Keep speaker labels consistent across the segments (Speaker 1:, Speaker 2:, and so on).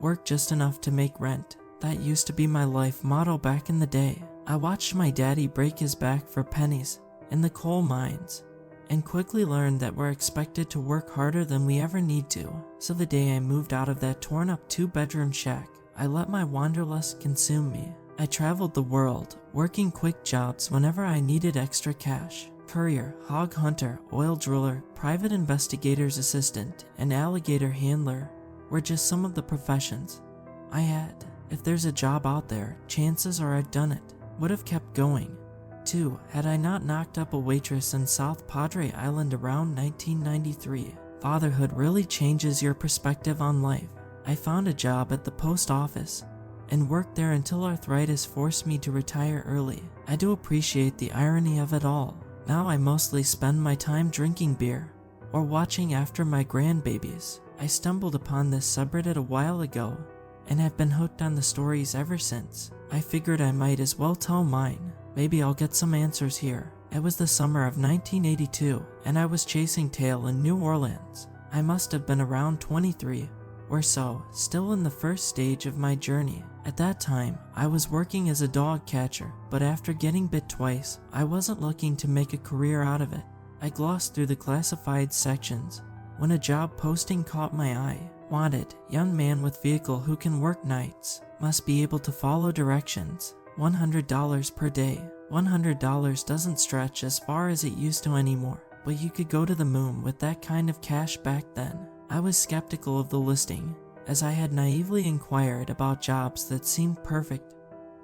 Speaker 1: work just enough to make rent. That used to be my life motto back in the day. I watched my daddy break his back for pennies in the coal mines, and quickly learned that we're expected to work harder than we ever need to. So the day I moved out of that torn up 2-bedroom shack, I let my wanderlust consume me. I traveled the world, working quick jobs whenever I needed extra cash. Courier, hog hunter, oil driller, private investigator's assistant, and alligator handler were just some of the professions I had. If there's a job out there, chances are I'd done it. Would have kept going. 2. Had I not knocked up a waitress in South Padre Island around 1993. Fatherhood really changes your perspective on life. I found a job at the post office and worked there until arthritis forced me to retire early. I do appreciate the irony of it all. Now I mostly spend my time drinking beer or watching after my grandbabies. I stumbled upon this subreddit a while ago and have been hooked on the stories ever since. I figured I might as well tell mine. Maybe I'll get some answers here. It was the summer of 1982 and I was chasing tail in New Orleans. I must have been around 23 or so, still in the first stage of my journey. At that time, I was working as a dog catcher, but after getting bit twice, I wasn't looking to make a career out of it. I glossed through the classified sections when a job posting caught my eye. Wanted, young man with vehicle who can work nights, must be able to follow directions, $100 per day. $100 doesn't stretch as far as it used to anymore, but you could go to the moon with that kind of cash back then. I was skeptical of the listing, as I had naively inquired about jobs that seemed perfect,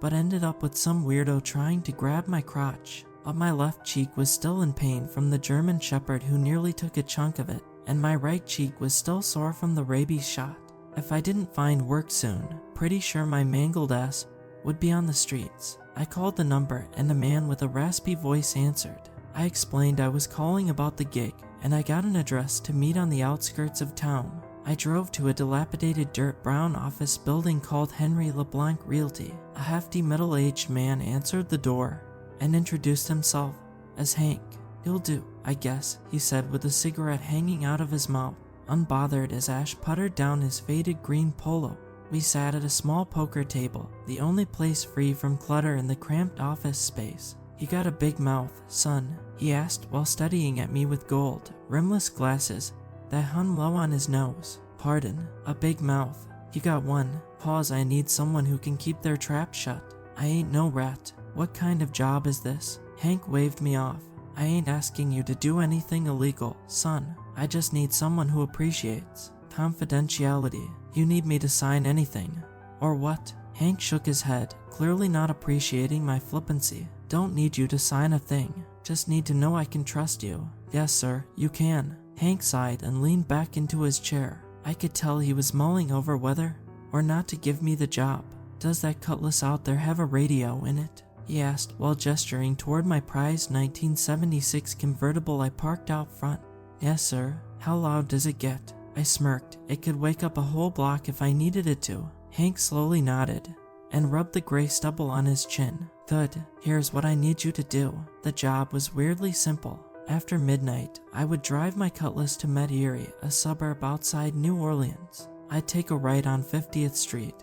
Speaker 1: but ended up with some weirdo trying to grab my crotch. But my left cheek was still in pain from the German Shepherd who nearly took a chunk of it, and my right cheek was still sore from the rabies shot. If I didn't find work soon, pretty sure my mangled ass would be on the streets. I called the number and a man with a raspy voice answered. I explained I was calling about the gig, and I got an address to meet on the outskirts of town. I drove to a dilapidated dirt brown office building called Henry LeBlanc Realty. A hefty middle-aged man answered the door and introduced himself as Hank. "You'll do, I guess," he said with a cigarette hanging out of his mouth, unbothered as ash puttered down his faded green polo. We sat at a small poker table, the only place free from clutter in the cramped office space. "You got a big mouth, son," he asked while studying at me with gold, rimless glasses that hung low on his nose. "Pardon, a big mouth. You got one." Pause. "I need someone who can keep their trap shut. I ain't no rat." "What kind of job is this?" Hank waved me off. "I ain't asking you to do anything illegal, son. I just need someone who appreciates confidentiality. You need me to sign anything, or what?" Hank shook his head, clearly not appreciating my flippancy. "Don't need you to sign a thing. Just need to know I can trust you." "Yes, sir, you can." Hank sighed and leaned back into his chair. I could tell he was mulling over whether or not to give me the job. "Does that cutlass out there have a radio in it?" he asked while gesturing toward my prized 1976 convertible I parked out front. "Yes, sir." "How loud does it get?" I smirked. "It could wake up a whole block if I needed it to." Hank slowly nodded and rubbed the gray stubble on his chin. "Good. Here's what I need you to do." The job was weirdly simple. After midnight, I would drive my Cutlass to Metairie, a suburb outside New Orleans. I'd take a right on 50th Street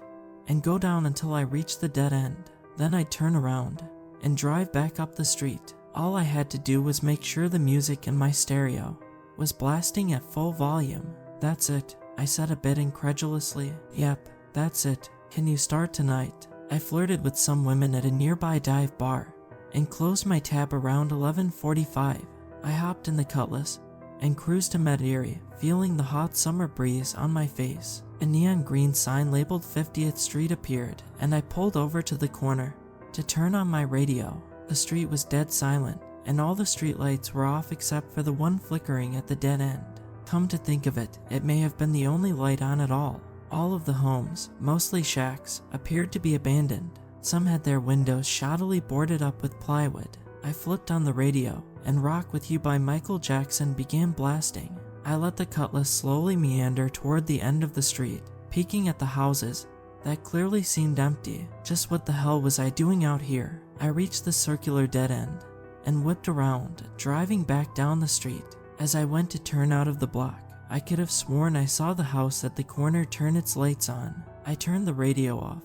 Speaker 1: and go down until I reached the dead end. Then I'd turn around and drive back up the street. All I had to do was make sure the music in my stereo was blasting at full volume. "That's it," I said a bit incredulously. "Yep, that's it. Can you start tonight?" I flirted with some women at a nearby dive bar and closed my tab around 11:45. I hopped in the Cutlass and cruised to Metairie, feeling the hot summer breeze on my face. A neon green sign labeled 50th Street appeared, and I pulled over to the corner to turn on my radio. The street was dead silent, and all the streetlights were off except for the one flickering at the dead end. Come to think of it, it may have been the only light on at all. All of the homes, mostly shacks, appeared to be abandoned. Some had their windows shoddily boarded up with plywood. I flipped on the radio, and Rock With You by Michael Jackson began blasting. I let the Cutlass slowly meander toward the end of the street, peeking at the houses that clearly seemed empty. Just what the hell was I doing out here? I reached the circular dead end and whipped around, driving back down the street. As I went to turn out of the block, I could have sworn I saw the house at the corner turn its lights on. I turned the radio off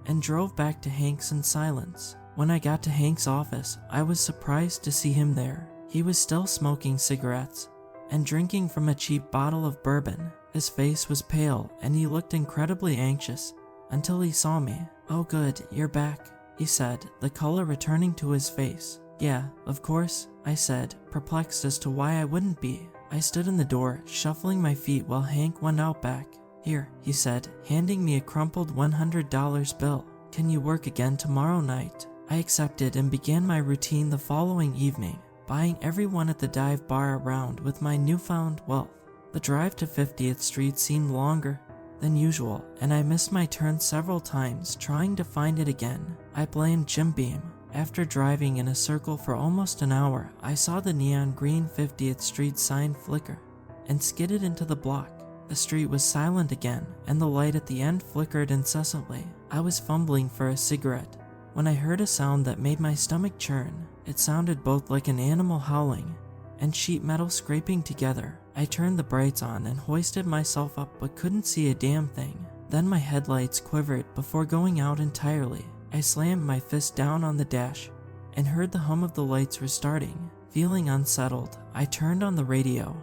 Speaker 1: and drove back to Hank's in silence. When I got to Hank's office, I was surprised to see him there. He was still smoking cigarettes and drinking from a cheap bottle of bourbon. His face was pale and he looked incredibly anxious until he saw me. "Oh good, you're back," he said, the color returning to his face. "Yeah, of course," I said, perplexed as to why I wouldn't be. I stood in the door, shuffling my feet while Hank went out back. "Here," he said, handing me a crumpled $100 bill. "Can you work again tomorrow night?" I accepted and began my routine the following evening, buying everyone at the dive bar around with my newfound wealth. The drive to 50th Street seemed longer than usual, and I missed my turn several times trying to find it again. I blamed Jim Beam. After driving in a circle for almost an hour, I saw the neon green 50th Street sign flicker and skidded into the block. The street was silent again, and the light at the end flickered incessantly. I was fumbling for a cigarette when I heard a sound that made my stomach churn. It sounded both like an animal howling and sheet metal scraping together. I turned the brights on and hoisted myself up but couldn't see a damn thing. Then my headlights quivered before going out entirely. I slammed my fist down on the dash and heard the hum of the lights restarting. Feeling unsettled, I turned on the radio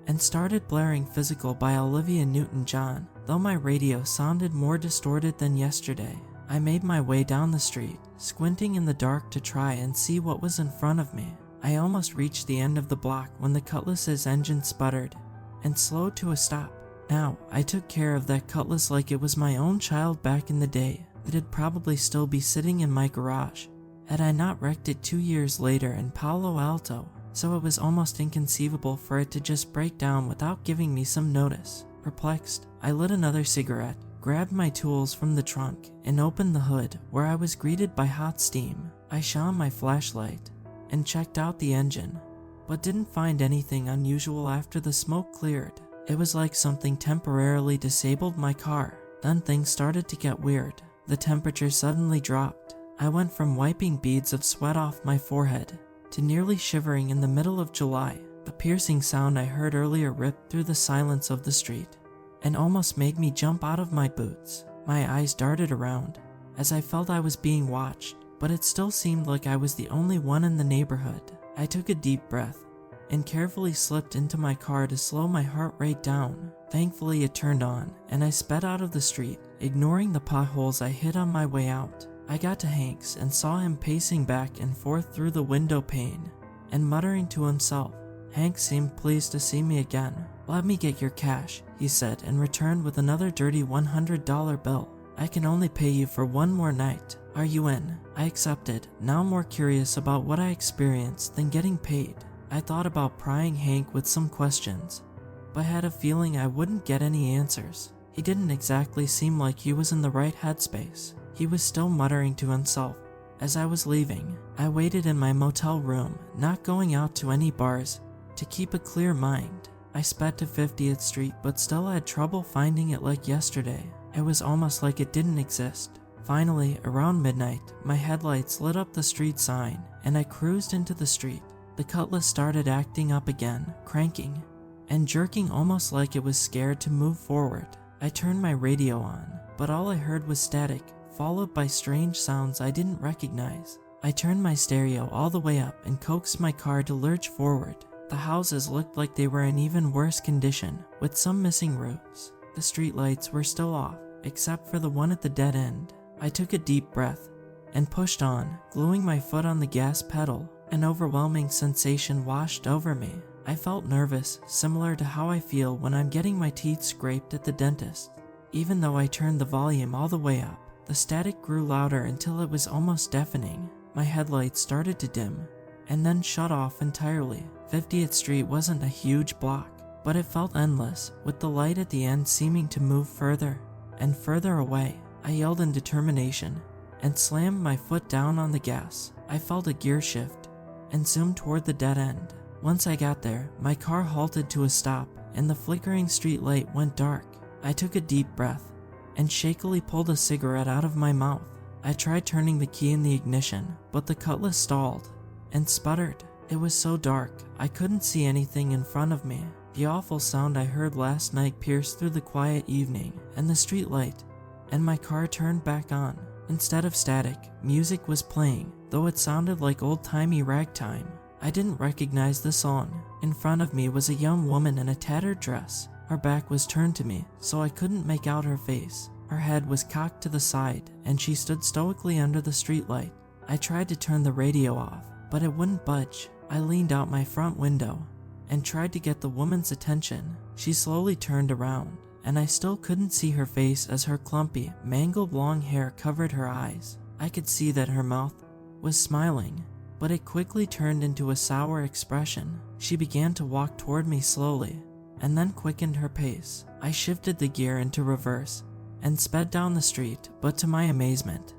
Speaker 1: and started blaring Physical by Olivia Newton-John. Though my radio sounded more distorted than yesterday, I made my way down the street, squinting in the dark to try and see what was in front of me. I almost reached the end of the block when the Cutlass's engine sputtered and slowed to a stop. Now, I took care of that Cutlass like it was my own child back in the day. It'd probably still be sitting in my garage had I not wrecked it 2 years later in Palo Alto, so it was almost inconceivable for it to just break down without giving me some notice. Perplexed, I lit another cigarette, grabbed my tools from the trunk, and opened the hood, where I was greeted by hot steam. I shone my flashlight and checked out the engine, but didn't find anything unusual after the smoke cleared. It was like something temporarily disabled my car. Then things started to get weird. The temperature suddenly dropped. I went from wiping beads of sweat off my forehead to nearly shivering in the middle of July. The piercing sound I heard earlier ripped through the silence of the street and almost made me jump out of my boots. My eyes darted around as I felt I was being watched, but it still seemed like I was the only one in the neighborhood. I took a deep breath and carefully slipped into my car to slow my heart rate down. Thankfully it turned on, and I sped out of the street, ignoring the potholes I hit on my way out. I got to Hank's and saw him pacing back and forth through the window pane and muttering to himself. Hank seemed pleased to see me again. "Let me get your cash," he said, and returned with another dirty $100 bill. "I can only pay you for one more night. Are you in?" I accepted, now more curious about what I experienced than getting paid. I thought about prying Hank with some questions, but had a feeling I wouldn't get any answers. He didn't exactly seem like he was in the right headspace. He was still muttering to himself as I was leaving. I waited in my motel room, not going out to any bars, to keep a clear mind. I sped to 50th Street, but still had trouble finding it like yesterday. It was almost like it didn't exist. Finally, around midnight, my headlights lit up the street sign, and I cruised into the street. The Cutlass started acting up again, cranking and jerking almost like it was scared to move forward. I turned my radio on, but all I heard was static, followed by strange sounds I didn't recognize. I turned my stereo all the way up and coaxed my car to lurch forward. The houses looked like they were in even worse condition, with some missing roofs. The streetlights were still off, except for the one at the dead end. I took a deep breath and pushed on, gluing my foot on the gas pedal. An overwhelming sensation washed over me. I felt nervous, similar to how I feel when I'm getting my teeth scraped at the dentist. Even though I turned the volume all the way up, the static grew louder until it was almost deafening. My headlights started to dim, and then shut off entirely. 50th Street wasn't a huge block, but it felt endless, with the light at the end seeming to move further and further away. I yelled in determination and slammed my foot down on the gas. I felt a gear shift and zoomed toward the dead end. Once I got there, my car halted to a stop, and the flickering street light went dark. I took a deep breath and shakily pulled a cigarette out of my mouth. I tried turning the key in the ignition, but the Cutlass stalled and sputtered. It was so dark, I couldn't see anything in front of me. The awful sound I heard last night pierced through the quiet evening, and the street light and my car turned back on. Instead of static, music was playing, though it sounded like old-timey ragtime. I didn't recognize the song. In front of me was a young woman in a tattered dress. Her back was turned to me, so I couldn't make out her face. Her head was cocked to the side, and she stood stoically under the streetlight. I tried to turn the radio off, but it wouldn't budge. I leaned out my front window and tried to get the woman's attention. She slowly turned around, and I still couldn't see her face as her clumpy, mangled long hair covered her eyes. I could see that her mouth was smiling, but it quickly turned into a sour expression. She began to walk toward me slowly, and then quickened her pace. I shifted the gear into reverse and sped down the street, but to my amazement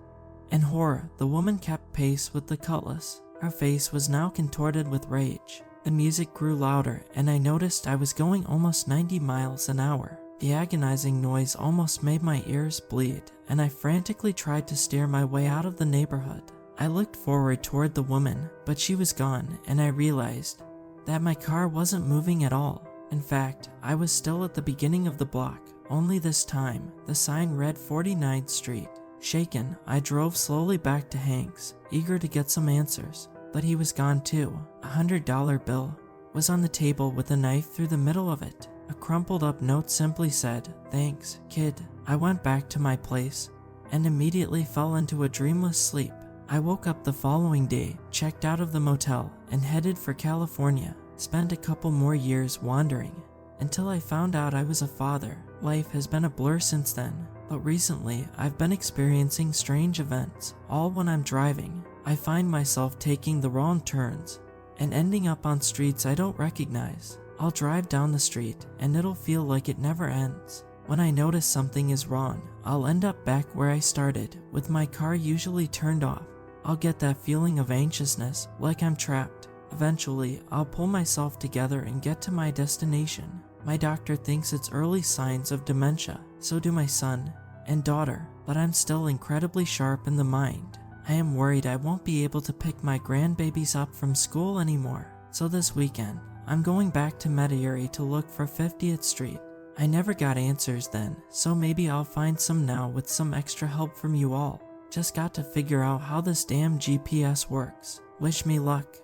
Speaker 1: and horror, the woman kept pace with the cutlass. Her face was now contorted with rage. The music grew louder, and I noticed I was going almost 90 miles an hour. The agonizing noise almost made my ears bleed, and I frantically tried to steer my way out of the neighborhood. I looked forward toward the woman, but she was gone, and I realized that my car wasn't moving at all. In fact, I was still at the beginning of the block, only this time, the sign read 49th Street. Shaken, I drove slowly back to Hank's, eager to get some answers, but he was gone too. A $100 bill was on the table with a knife through the middle of it. A crumpled up note simply said, "Thanks, kid." I went back to my place and immediately fell into a dreamless sleep. I woke up the following day, checked out of the motel, and headed for California. Spent a couple more years wandering until I found out I was a father. Life has been a blur since then, but recently I've been experiencing strange events. All when I'm driving, I find myself taking the wrong turns and ending up on streets I don't recognize. I'll drive down the street and it'll feel like it never ends. When I notice something is wrong, I'll end up back where I started, with my car usually turned off. I'll get that feeling of anxiousness, like I'm trapped. Eventually, I'll pull myself together and get to my destination. My doctor thinks it's early signs of dementia, so do my son and daughter, but I'm still incredibly sharp in the mind. I am worried I won't be able to pick my grandbabies up from school anymore, so this weekend, I'm going back to Metairie to look for 50th Street. I never got answers then, so maybe I'll find some now with some extra help from you all. Just got to figure out how this damn GPS works. Wish me luck.